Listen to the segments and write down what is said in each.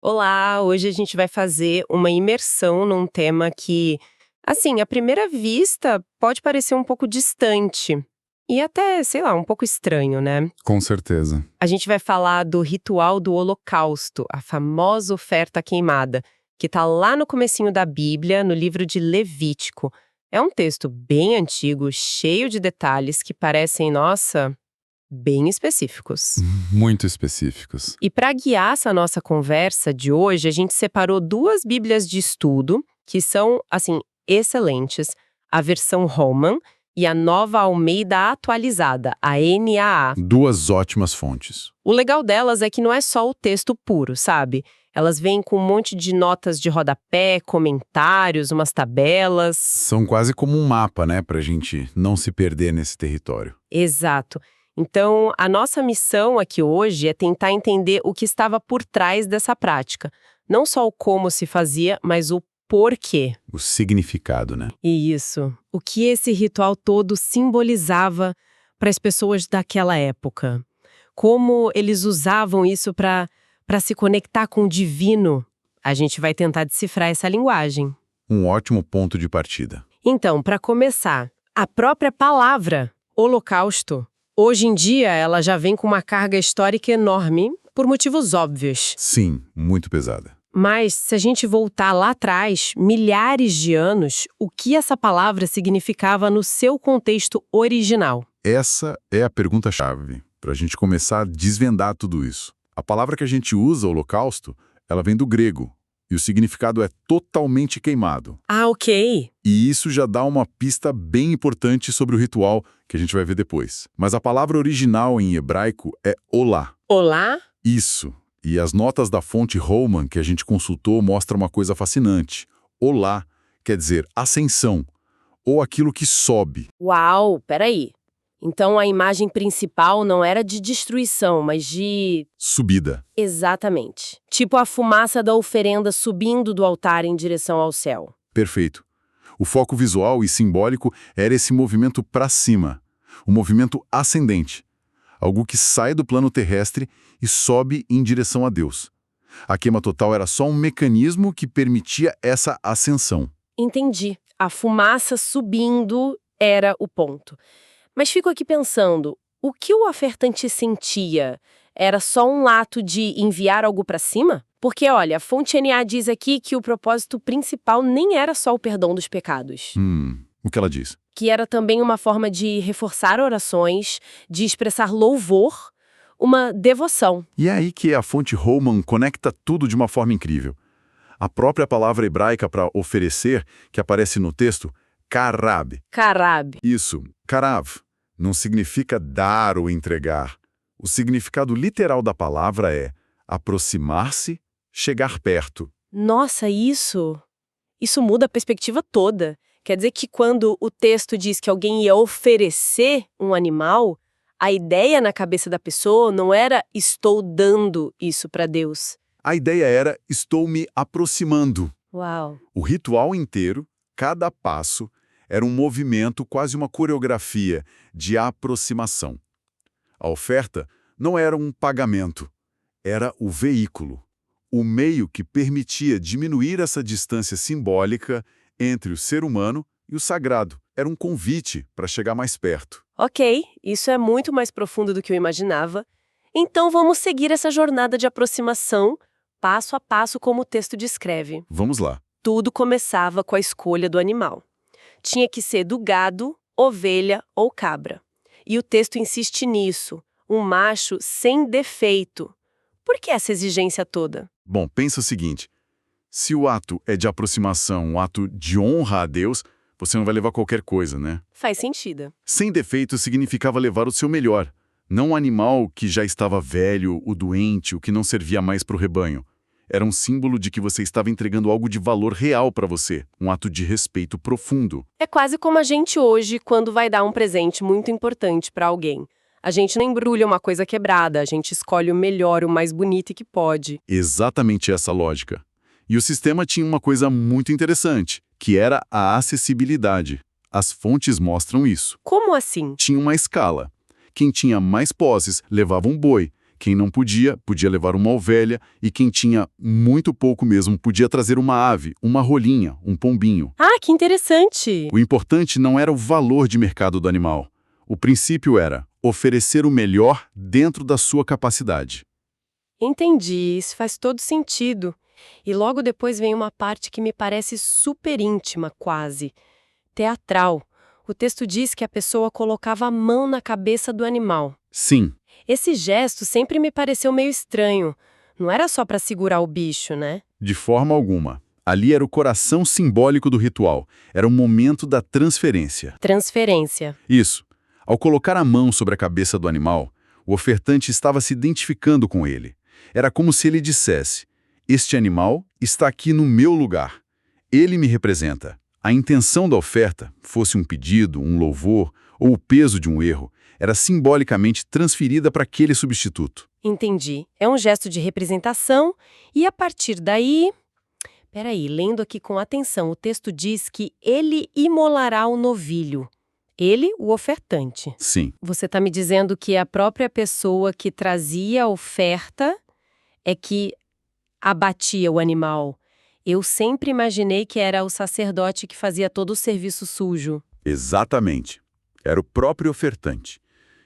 Olá, hoje a gente vai fazer uma imersão num tema que, assim, à primeira vista pode parecer um pouco distante e até, sei lá, um pouco estranho, né? Com certeza. A gente vai falar do ritual do Holocausto, a famosa oferta queimada, que tá lá no comecinho da Bíblia, no livro de Levítico. É um texto bem antigo, cheio de detalhes que parecem, nossa, bem específicos. Muito específicos. E para guiar essa nossa conversa de hoje, a gente separou duas bíblias de estudo que são, assim, excelentes. A versão Holman e a Nova Almeida Atualizada, a NAA. Duas ótimas fontes. O legal delas é que não é só o texto puro, sabe? Elas vêm com um monte de notas de rodapé, comentários, umas tabelas. São quase como um mapa, né, pra gente não se perder nesse território. Exato. Então, a nossa missão aqui hoje é tentar entender o que estava por trás dessa prática. Não só o como se fazia, mas o porquê. O significado, né? E isso. O que esse ritual todo simbolizava para as pessoas daquela época. Como eles usavam isso para se conectar com o divino. A gente vai tentar decifrar essa linguagem. Um ótimo ponto de partida. Então, para começar, a própria palavra, holocausto, hoje em dia, ela já vem com uma carga histórica enorme, por motivos óbvios. Sim, muito pesada. Mas, se a gente voltar lá atrás, milhares de anos, o que essa palavra significava no seu contexto original? Essa é a pergunta-chave, pra gente começar a desvendar tudo isso. A palavra que a gente usa, holocausto, ela vem do grego, e o significado é totalmente queimado. Ah, ok. E isso já dá uma pista bem importante sobre o ritual que a gente vai ver depois. Mas a palavra original em hebraico é olá. Olá? Isso. E as notas da fonte Holman que a gente consultou mostram uma coisa fascinante. Olá quer dizer ascensão, ou aquilo que sobe. Uau, peraí. Então a imagem principal não era de destruição, mas de... Subida. Exatamente. Tipo a fumaça da oferenda subindo do altar em direção ao céu. Perfeito. O foco visual e simbólico era esse movimento para cima, o movimento ascendente. Algo que sai do plano terrestre e sobe em direção a Deus. A queima total era só um mecanismo que permitia essa ascensão. Entendi. A fumaça subindo era o ponto. Mas fico aqui pensando, o que o ofertante sentia? Era só um ato de enviar algo para cima? Porque, olha, a fonte NA diz aqui que o propósito principal nem era só o perdão dos pecados. O que ela diz? Que era também uma forma de reforçar orações, de expressar louvor, uma devoção. E é aí que a fonte Holman conecta tudo de uma forma incrível. A própria palavra hebraica para oferecer, que aparece no texto, karab. Karab. Isso, karav, não significa dar ou entregar. O significado literal da palavra é aproximar-se, chegar perto. Nossa, isso muda a perspectiva toda. Quer dizer que quando o texto diz que alguém ia oferecer um animal, a ideia na cabeça da pessoa não era estou dando isso para Deus. A ideia era estou me aproximando. Uau. O ritual inteiro, cada passo, era um movimento, quase uma coreografia de aproximação. A oferta não era um pagamento, era o veículo, o meio que permitia diminuir essa distância simbólica entre o ser humano e o sagrado. Era um convite para chegar mais perto. Ok, isso é muito mais profundo do que eu imaginava. Então vamos seguir essa jornada de aproximação, passo a passo como o texto descreve. Vamos lá. Tudo começava com a escolha do animal. Tinha que ser do gado, ovelha ou cabra. E o texto insiste nisso, um macho sem defeito. Por que essa exigência toda? Bom, pensa o seguinte, se o ato é de aproximação, um ato de honra a Deus, você não vai levar qualquer coisa, né? Faz sentido. Sem defeito significava levar o seu melhor, não o animal que já estava velho, o doente, o que não servia mais para o rebanho. Era um símbolo de que você estava entregando algo de valor real para você, um ato de respeito profundo. É quase como a gente hoje, quando vai dar um presente muito importante para alguém. A gente não embrulha uma coisa quebrada, a gente escolhe o melhor, o mais bonito que pode. Exatamente essa lógica. E o sistema tinha uma coisa muito interessante, que era a acessibilidade. As fontes mostram isso. Como assim? Tinha uma escala. Quem tinha mais posses levava um boi. Quem não podia, podia levar uma ovelha, e quem tinha muito pouco mesmo, podia trazer uma ave, uma rolinha, um pombinho. Ah, que interessante! O importante não era o valor de mercado do animal. O princípio era oferecer o melhor dentro da sua capacidade. Entendi, isso faz todo sentido. E logo depois vem uma parte que me parece super íntima, quase. Teatral. O texto diz que a pessoa colocava a mão na cabeça do animal. Sim, Esse gesto sempre me pareceu meio estranho. Não era só para segurar o bicho, né? de forma alguma. Ali era o coração simbólico do ritual. Era o momento da transferência. Transferência. Isso. Ao colocar a mão sobre a cabeça do animal, o ofertante estava se identificando com ele. Era como se ele dissesse: este animal está aqui no meu lugar. Ele me representa. A intenção da oferta, fosse um pedido, um louvor ou o peso de um erro, era simbolicamente transferida para aquele substituto. Entendi. É um gesto de representação e a partir daí... Peraí, lendo aqui com atenção, o texto diz que ele imolará o novilho. Ele, o ofertante. Sim, Você está me dizendo que a própria pessoa que trazia a oferta é que abatia o animal. Eu sempre imaginei que era o sacerdote que fazia todo o serviço sujo. exatamente. Era o próprio ofertante.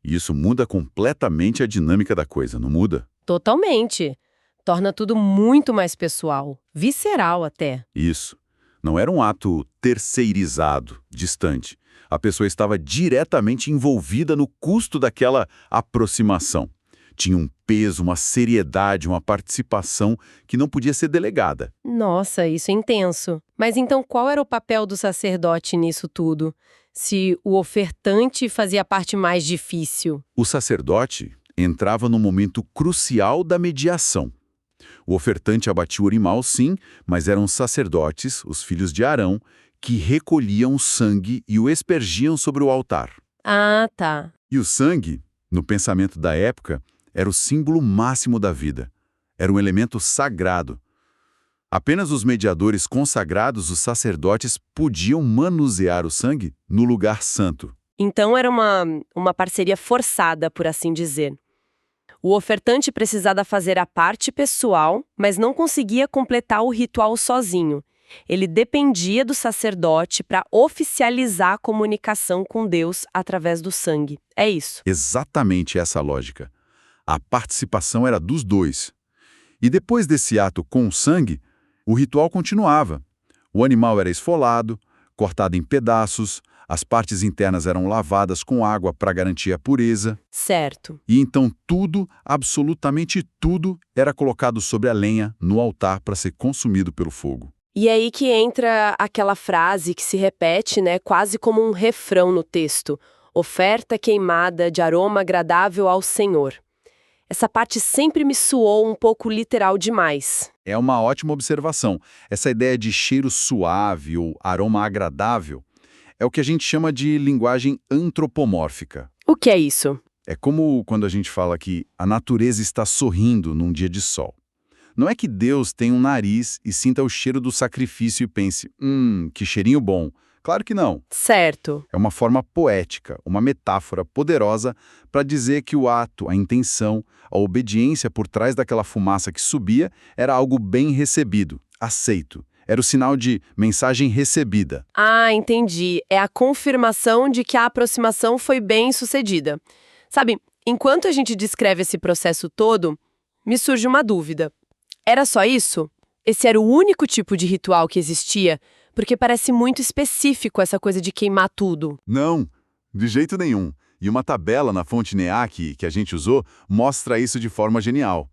E isso muda completamente a dinâmica da coisa, não muda? Totalmente. Torna tudo muito mais pessoal, visceral até. Isso. Não era um ato terceirizado, distante. A pessoa estava diretamente envolvida no custo daquela aproximação. Tinha um peso, uma seriedade, uma participação que não podia ser delegada. Nossa, isso é intenso. Mas então qual era o papel do sacerdote nisso tudo? Se o ofertante fazia a parte mais difícil? O sacerdote entrava no momento crucial da mediação. O ofertante abatia o animal, sim, mas eram os sacerdotes, os filhos de Arão, que recolhiam o sangue e o aspergiam sobre o altar. Ah, tá. E o sangue, no pensamento da época, era o símbolo máximo da vida. Era um elemento sagrado. Apenas os mediadores consagrados, os sacerdotes, podiam manusear o sangue no lugar santo. Então era uma parceria forçada, por assim dizer. O ofertante precisava fazer a parte pessoal, mas não conseguia completar o ritual sozinho. Ele dependia do sacerdote para oficializar a comunicação com Deus através do sangue. É isso. Exatamente essa a lógica. A participação era dos dois. E depois desse ato com o sangue, o ritual continuava. O animal era esfolado, cortado em pedaços, as partes internas eram lavadas com água para garantir a pureza. Certo. E então tudo, absolutamente tudo, era colocado sobre a lenha no altar para ser consumido pelo fogo. E aí que entra aquela frase que se repete, né, quase como um refrão no texto. Oferta queimada de aroma agradável ao Senhor. Essa parte sempre me soou um pouco literal demais. É uma ótima observação. Essa ideia de cheiro suave ou aroma agradável é o que a gente chama de linguagem antropomórfica. O que é isso? É como quando a gente fala que a natureza está sorrindo num dia de sol. Não é que Deus tem um nariz e sinta o cheiro do sacrifício e pense, que cheirinho bom. Claro que não. Certo. É uma forma poética, uma metáfora poderosa para dizer que o ato, a intenção, a obediência por trás daquela fumaça que subia era algo bem recebido, aceito. Era o sinal de mensagem recebida. Ah, entendi. É a confirmação de que a aproximação foi bem sucedida. Sabe, enquanto a gente descreve esse processo todo, me surge uma dúvida. Era só isso? Esse era o único tipo de ritual que existia? Porque parece muito específico essa coisa de queimar tudo. Não, de jeito nenhum. E uma tabela na fonte NEAC que a gente usou mostra isso de forma genial.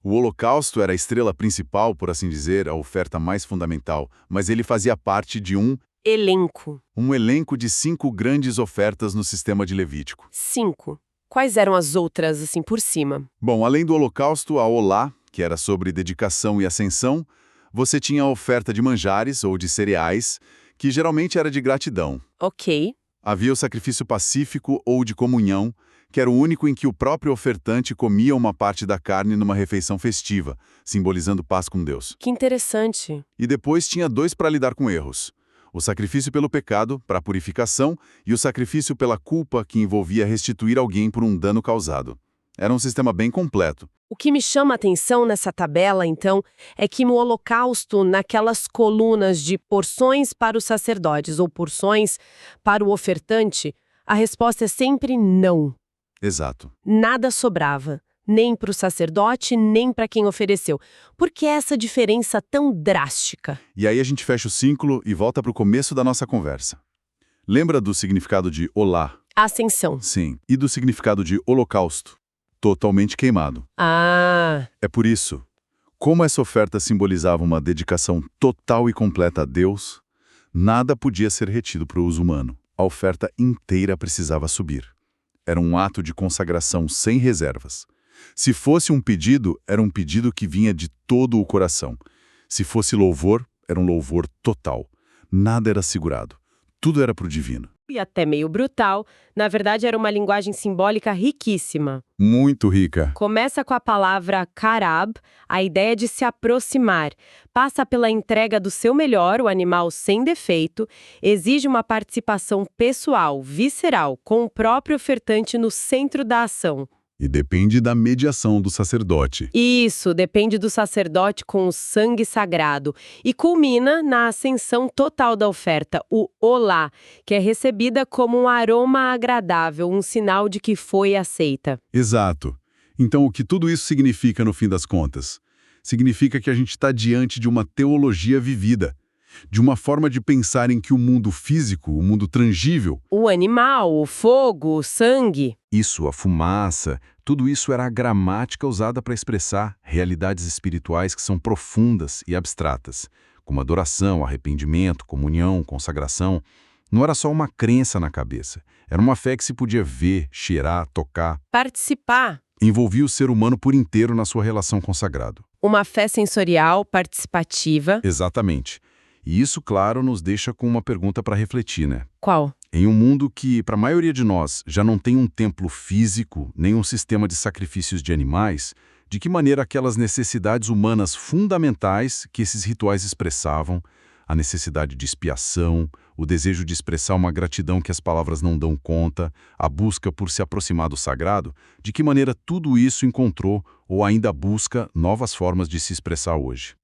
O holocausto era a estrela principal, por assim dizer, a oferta mais fundamental, mas ele fazia parte de um elenco de 5 grandes ofertas no sistema de Levítico. 5. Quais eram as outras, assim, por cima? Bom, além do holocausto, a Olá, que era sobre dedicação e ascensão, você tinha a oferta de manjares ou de cereais, que geralmente era de gratidão. Ok. Havia o sacrifício pacífico ou de comunhão, que era o único em que o próprio ofertante comia uma parte da carne numa refeição festiva, simbolizando paz com Deus. Que interessante. E depois tinha 2 para lidar com erros. O sacrifício pelo pecado, para a purificação, e o sacrifício pela culpa, que envolvia restituir alguém por um dano causado. Era um sistema bem completo. O que me chama a atenção nessa tabela, então, é que no Holocausto, naquelas colunas de porções para os sacerdotes ou porções para o ofertante, a resposta é sempre não. Exato. Nada sobrava, nem para o sacerdote, nem para quem ofereceu. Por que essa diferença tão drástica? E aí a gente fecha o ciclo e volta para o começo da nossa conversa. Lembra do significado de olá? Ascensão. Sim. E do significado de holocausto? Totalmente queimado. Ah, É por isso, como essa oferta simbolizava uma dedicação total e completa a Deus, nada podia ser retido para o uso humano. A oferta inteira precisava subir. Era um ato de consagração sem reservas. Se fosse um pedido, era um pedido que vinha de todo o coração. Se fosse louvor, era um louvor total. Nada era segurado. Tudo era para o divino. e até meio brutal, na verdade era uma linguagem simbólica riquíssima. Muito rica. Começa com a palavra karab, a ideia de se aproximar. Passa pela entrega do seu melhor, o animal sem defeito, exige uma participação pessoal, visceral, com o próprio ofertante no centro da ação. E depende da mediação do sacerdote. Isso, depende do sacerdote com o sangue sagrado. E culmina na ascensão total da oferta, o olá, que é recebida como um aroma agradável, um sinal de que foi aceita. Exato. Então, o que tudo isso significa no fim das contas? Significa que a gente está diante de uma teologia vivida, de uma forma de pensar em que o mundo físico, o mundo tangível, O animal, o fogo, o sangue. Isso, a fumaça, tudo isso era a gramática usada para expressar realidades espirituais que são profundas e abstratas, como adoração, arrependimento, comunhão, consagração. Não era só uma crença na cabeça, era uma fé que se podia ver, cheirar, tocar. Participar. Envolvia o ser humano por inteiro na sua relação com o sagrado. Uma fé sensorial, participativa. Exatamente. E isso, claro, nos deixa com uma pergunta para refletir, né? Qual? Em um mundo que, para a maioria de nós, já não tem um templo físico, nem um sistema de sacrifícios de animais, de que maneira aquelas necessidades humanas fundamentais que esses rituais expressavam, a necessidade de expiação, o desejo de expressar uma gratidão que as palavras não dão conta, a busca por se aproximar do sagrado, de que maneira tudo isso encontrou ou ainda busca novas formas de se expressar hoje?